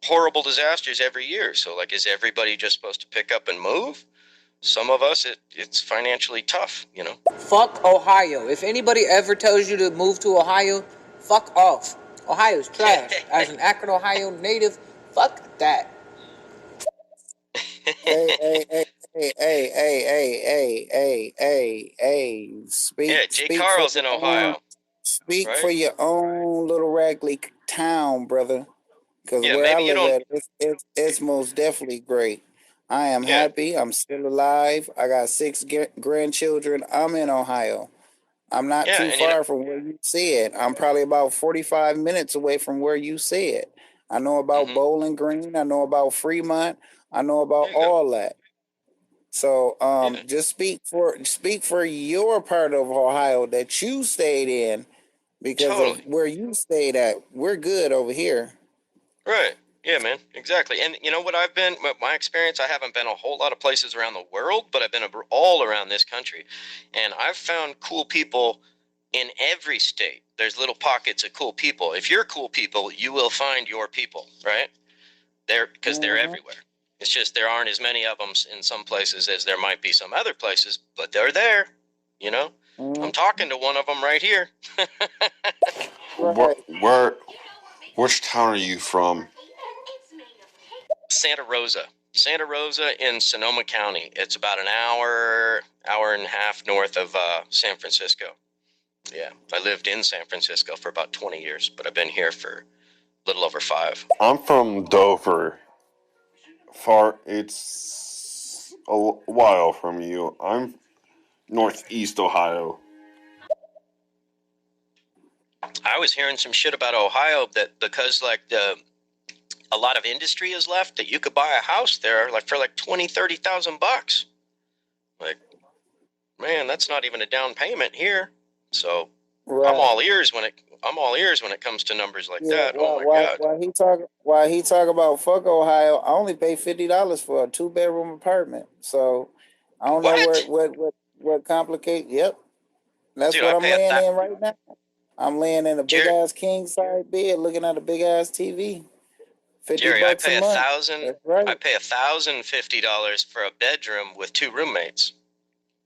horrible disasters every year. So, like, is everybody just supposed to pick up and move? Some of us, it's financially tough, you know? Fuck Ohio. If anybody ever tells you to move to Ohio, fuck off. Ohio's trash. As an Akron, Ohio native, fuck that. Hey. Yeah, Jay Speak for Carl's in your Ohio. own, speak Right? for your own little ragly town, brother. Because Yeah, where I maybe you live don't. at, it's most definitely great. I am Yeah. happy. I'm still alive. I got 6 grandchildren. I'm in Ohio. I'm not Yeah, too and you know, far from where you see it. I'm probably about 45 minutes away from where you see it. I know about Bowling Green. I know about Fremont. I know about there you go. all that. So Yeah, just speak for your part of Ohio that you stayed in because of totally. where you stayed at. We're good over here. Right. Yeah, man. Exactly. And you know what I've been, my experience, I haven't been a whole lot of places around the world, but I've been all around this country. And I've found cool people in every state. There's little pockets of cool people. If you're cool people, you will find your people, right? Because they're Mm-hmm. everywhere. It's just there aren't as many of them in some places as there might be some other places, but they're there, you know? I'm Mm-hmm. talking to one of them right here. Where, Right. where, which town are you from? Santa Rosa. Santa Rosa in Sonoma County. It's about an hour and a half north of San Francisco. Yeah, I lived in San Francisco for about 20 years, but I've been here for a little over 5. I'm from Dover. It's a while from you. I'm Northeast Ohio. I was hearing some shit about Ohio that because like a lot of industry is left that you could buy a house there like for like 20,000-30,000 bucks. Like, man, that's not even a down payment here. So Right. I'm all ears when it comes to numbers like Yeah. that. Oh my God. Why he talk about fuck Ohio? I only pay $50 for a 2-bedroom apartment. So I don't know What? what complicate. Yep, that's Dude, what I I'm pay a laying that. in right now. I'm laying in a big Jerry, ass king size bed, looking at a big ass TV. 50 Jerry, I bucks a pay a month. thousand. That's right. I pay $1,050 for a bedroom with 2 roommates.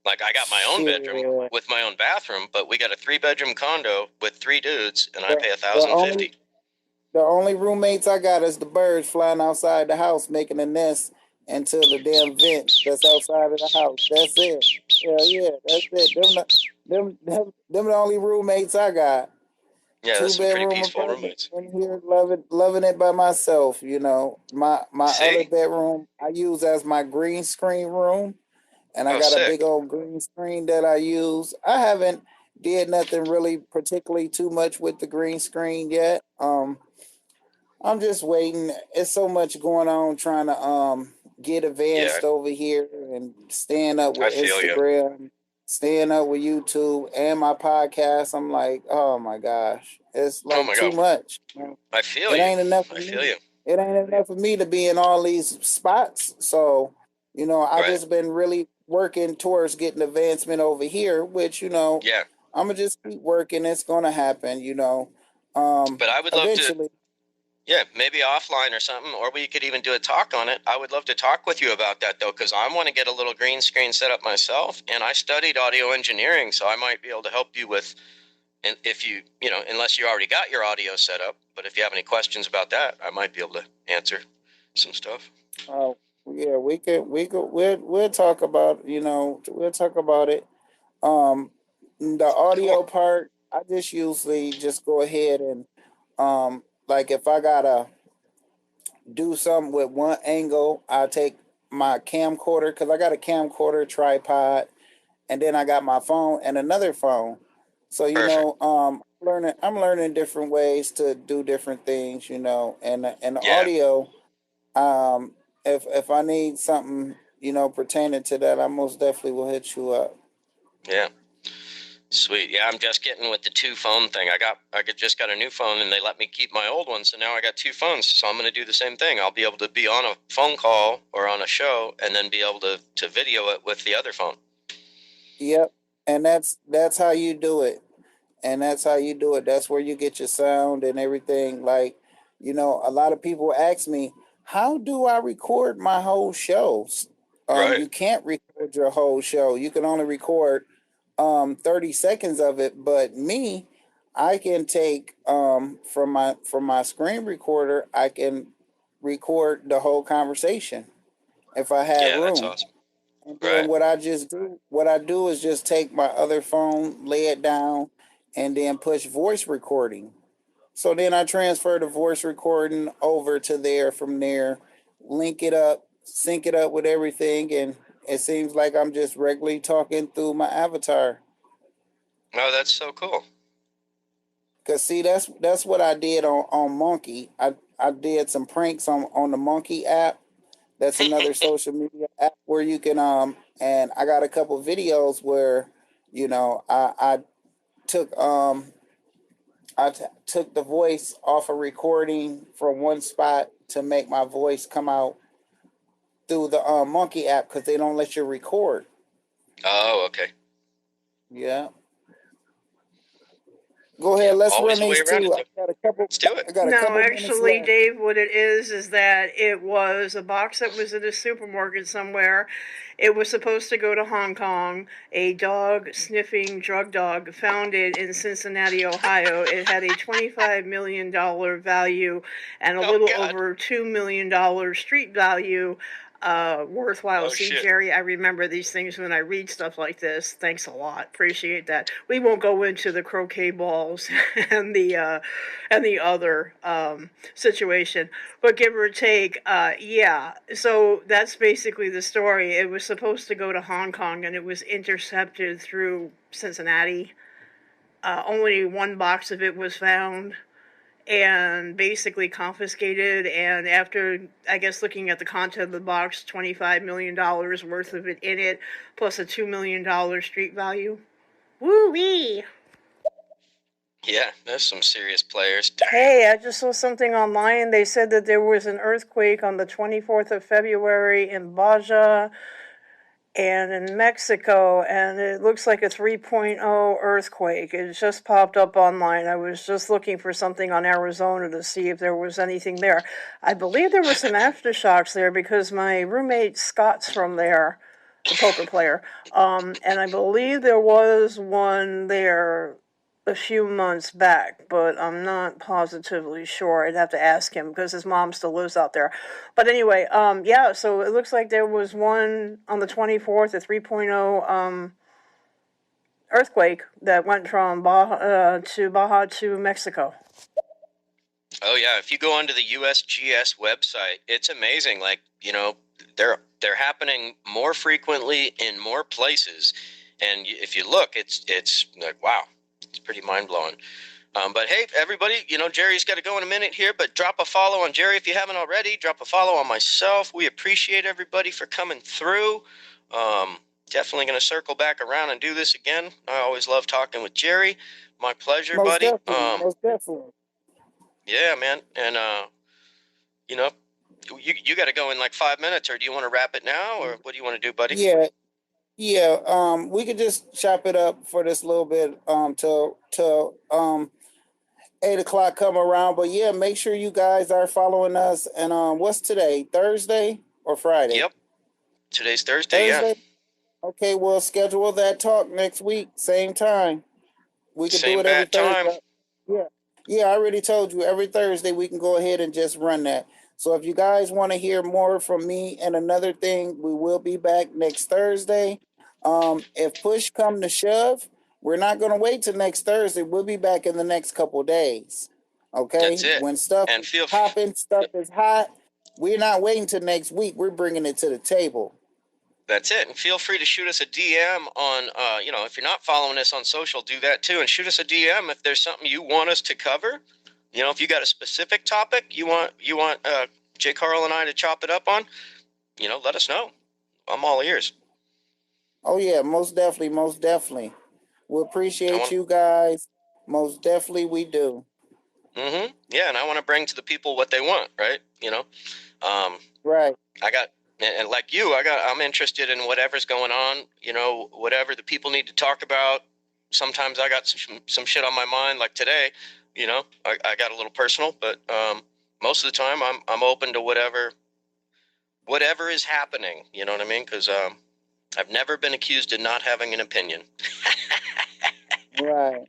Like I got my own Shit. bedroom with my own bathroom, but we got a 3-bedroom condo with 3 dudes, and I The, pay a the thousand only fifty. the only roommates I got is the birds flying outside the house making a nest into the damn vent that's outside of the house. That's it. Yeah, that's it. Them the only roommates I got. Yeah, Two that's some pretty bedroom peaceful apartment roommates. in here, loving it by myself. You know, my other See? bedroom I use as my green screen room, and I Oh, got a big sick. old green screen that I use. I haven't did nothing really particularly too much with the green screen yet. I'm just waiting. It's so much going on trying to get Yeah, advanced over here and staying up I with feel you. Instagram, staying up with YouTube and my podcast. I'm like, oh my gosh, it's Oh like my too God, much. I feel It you. ain't enough for I me. feel you. It ain't enough for me to be in all these spots. So, I Right. just been really working towards getting advancement over here, which, Yeah, I'm gonna just keep working. It's gonna happen, but I would love to. eventually. Yeah, maybe offline or something, or we could even do a talk on it. I would love to talk with you about that though, because I want to get a little green screen set up myself, and I studied audio engineering, so I might be able to help you with. And if unless you already got your audio set up, but if you have any questions about that, I might be able to answer some stuff. Uh, yeah, we'll talk about, we'll talk about it. The Cool. audio part, I just usually just go ahead and like if I gotta do something with one angle, I take my camcorder because I got a camcorder tripod, and then I got my phone and another phone. So Perfect. I'm learning different ways to do different things, and the Yeah. audio. Um, if I need something, pertaining to that, I most definitely will hit you up. Yeah. Sweet. Yeah, I'm just getting with the 2 phone thing. Just got a new phone and they let me keep my old one, so now I got 2 phones. So I'm going to do the same thing. I'll be able to be on a phone call or on a show and then be able to video it with the other phone. Yep, and that's how you do it. And that's how you do it. That's where you get your sound and everything. Like, a lot of people ask me, how do I record my whole shows? Right. You can't record your whole show. You can only record 30 seconds of it. But me, I can take from my screen recorder, I can record the whole conversation if I have Yeah, that's room. awesome. And then Right. what I do is just take my other phone, lay it down, and then push voice recording. So then I transfer the voice recording over to there from there, link it up, sync it up with everything, and it seems like I'm just regularly talking through my avatar. Oh, that's so cool. Cause see, that's what I did on Monkey. I did some pranks on the Monkey app. That's another social media app where you can and I got a couple videos where, you know, I took took the voice off a recording from one spot to make my voice come out through the Monkey app because they don't let you record. Oh, okay. Yeah. Go ahead. Yeah, Let's always run a way these around it, two. though. I got a couple. Let's do it. I got a No, couple minutes actually, left. Dave, what it is that it was a box that was in a supermarket somewhere. It was supposed to go to Hong Kong. A dog sniffing drug dog found it in Cincinnati, Ohio. It had a $25 million value and a Oh little God. over $2 million street value. Worthwhile. Oh See, shit. Jerry, I remember these things when I read stuff like this. Thanks a lot. Appreciate that. We won't go into the croquet balls and the other situation, but give or take, yeah. So that's basically the story. It was supposed to go to Hong Kong, and it was intercepted through Cincinnati. Only one box of it was found and basically confiscated. And after, I guess, looking at the content of the box, $25 million worth of it in it, plus a $2 million street value. Woo-wee! Yeah, there's some serious players. Hey, I just saw something online. They said that there was an earthquake on the 24th of February in Baja and in Mexico, and it looks like a 3.0 earthquake. It just popped up online. I was just looking for something on Arizona to see if there was anything there. I believe there were some aftershocks there because my roommate Scott's from there, the poker player, and I believe there was one there a few months back, but I'm not positively sure. I'd have to ask him because his mom still lives out there. But anyway, yeah, so it looks like there was one on the 24th, a 3.0 earthquake that went from Baja to Mexico. Oh yeah, if you go onto the USGS website, it's amazing. Like, you know, they're happening more frequently in more places, and if you look, it's like, wow, it's pretty mind blowing. But hey, everybody, you know, Jerry's got to go in a minute here, but drop a follow on Jerry if you haven't already. Drop a follow on myself. We appreciate everybody for coming through. Definitely going to circle back around and do this again. I always love talking with Jerry. My pleasure, Most buddy. definitely. Most definitely. Yeah, man. And, you know, you got to go in like 5 minutes, or do you want to wrap it now, or what do you want to do, buddy? Yeah. Yeah. We could just chop it up for this little bit. Till 8 o'clock come around. But yeah, make sure you guys are following us. And what's today? Thursday or Friday? Yep. Today's Thursday. Thursday. Yeah. Okay, we'll schedule that talk next week, same time. We could do Same it every bad time. Thursday. Yeah. Yeah, I already told you every Thursday we can go ahead and just run that. So if you guys want to hear more from me and another thing, we will be back next Thursday. If push come to shove, we're not going to wait till next Thursday. We'll be back in the next couple days. Okay? That's it. When stuff And is popping, stuff is hot, we're not waiting till next week. We're bringing it to the table. That's it. And feel free to shoot us a DM on, you know, if you're not following us on social, do that too. And shoot us a DM if there's something you want us to cover. You know, if you got a specific topic you want J. Carl and I to chop it up on, you know, let us know. I'm all ears. Oh yeah, most definitely, most definitely. We appreciate you guys. Most definitely we do. Mm-hmm. Yeah, and I want to bring to the people what they want, right? You know? Right. And like you, I'm interested in whatever's going on, you know, whatever the people need to talk about. Sometimes I got some shit on my mind, like today, you know, I got a little personal, but most of the time I'm open to whatever is happening, you know what I mean? Because I've never been accused of not having an opinion. Right.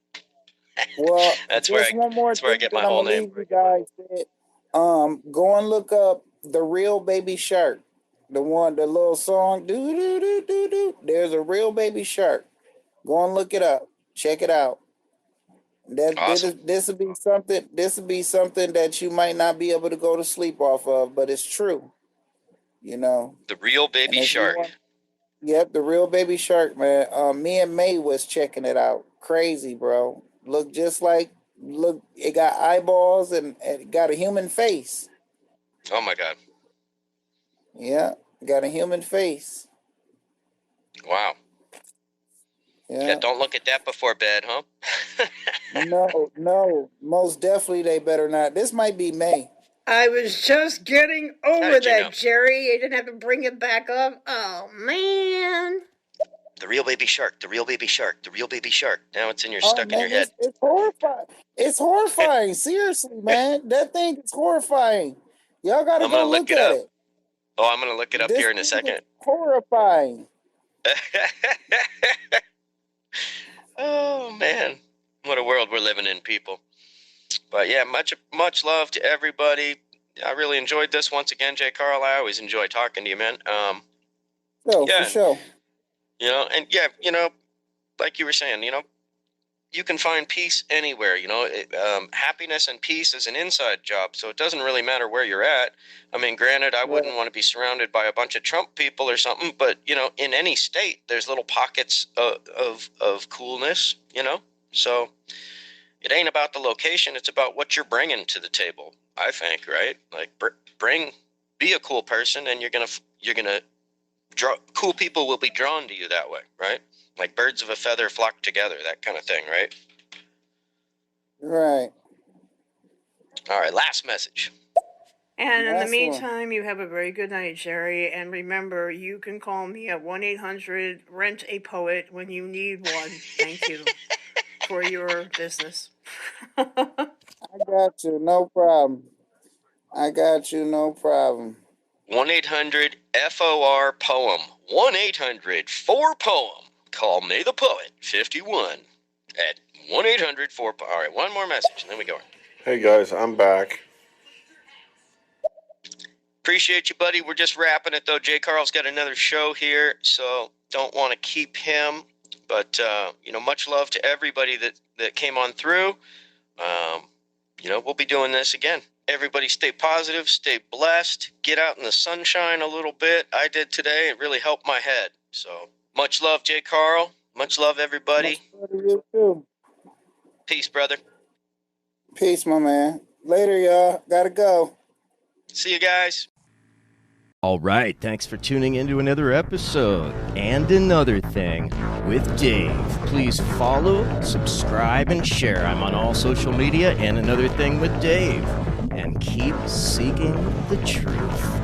Well, that's just one more where I thing get that my I'm whole gonna name. leave you guys with. Go and look up The Real Baby Shark. The little song, do do do do do. There's a real baby shark. Go and look it up. Check it out. Awesome. This will be something. This will be something that you might not be able to go to sleep off of, but it's true. You know. The Real Baby Shark. Yep, The Real Baby Shark, man. Me and May was checking it out. Crazy, bro. It got eyeballs and it got a human face. Oh my God. Yeah, got a human face. Wow. Yeah, Yeah. don't look at that before bed, huh? No, most definitely they better not. This might be May. I was just getting How over did you that, know? Jerry. You didn't have to bring it back up. Oh, man. The real baby shark, the real baby shark, the real baby shark. Now it's Oh stuck in your man, head. it's horrifying. It's horrifying. Seriously, man, that thing is horrifying. Y'all gotta I'm gonna go look look it at up. it. Oh, I'm gonna look it up This here in a thing is second. horrifying. Oh man, what a world we're living in, people. But yeah, much love to everybody. I really enjoyed this once again, Jay Carl. I always enjoy talking to you, man. So Yeah, for sure. and yeah, like you were saying, you can find peace anywhere. Happiness and peace is an inside job, so it doesn't really matter where you're at. I mean, granted, I wouldn't want to be surrounded by a bunch of Trump people or something, but in any state, there's little pockets of coolness. So it ain't about the location; it's about what you're bringing to the table. I think, right? Like, be a cool person, and you're gonna draw. Cool people will be drawn to you that way, right? Like birds of a feather flock together, that kind of thing, right? Right. All right, last message. And in the Last one. meantime, you have a very good night, Jerry. And remember, you can call me at 1-800-RENT-A-POET when you need one. Thank you for your business. I got you. No problem. I got you. No problem. 1-800-FOR-POEM. 1-800-4-POEM. Call me the poet 51 at 1-800-4. All right, one more message, and then we go. Hey guys, I'm back. Appreciate you, buddy. We're just wrapping it, though. Jay Carl's got another show here, so don't want to keep him. But, much love to everybody that came on through. We'll be doing this again. Everybody stay positive, stay blessed, get out in the sunshine a little bit. I did today. It really helped my head. So much love, Jay Carl. Much love, everybody. Much love to you too. Peace, brother. Peace, my man. Later, y'all. Gotta go. See you guys. All right, thanks for tuning into another episode and another thing with Dave. Please follow, subscribe, and share. I'm on all social media and another thing with Dave. And keep seeking the truth.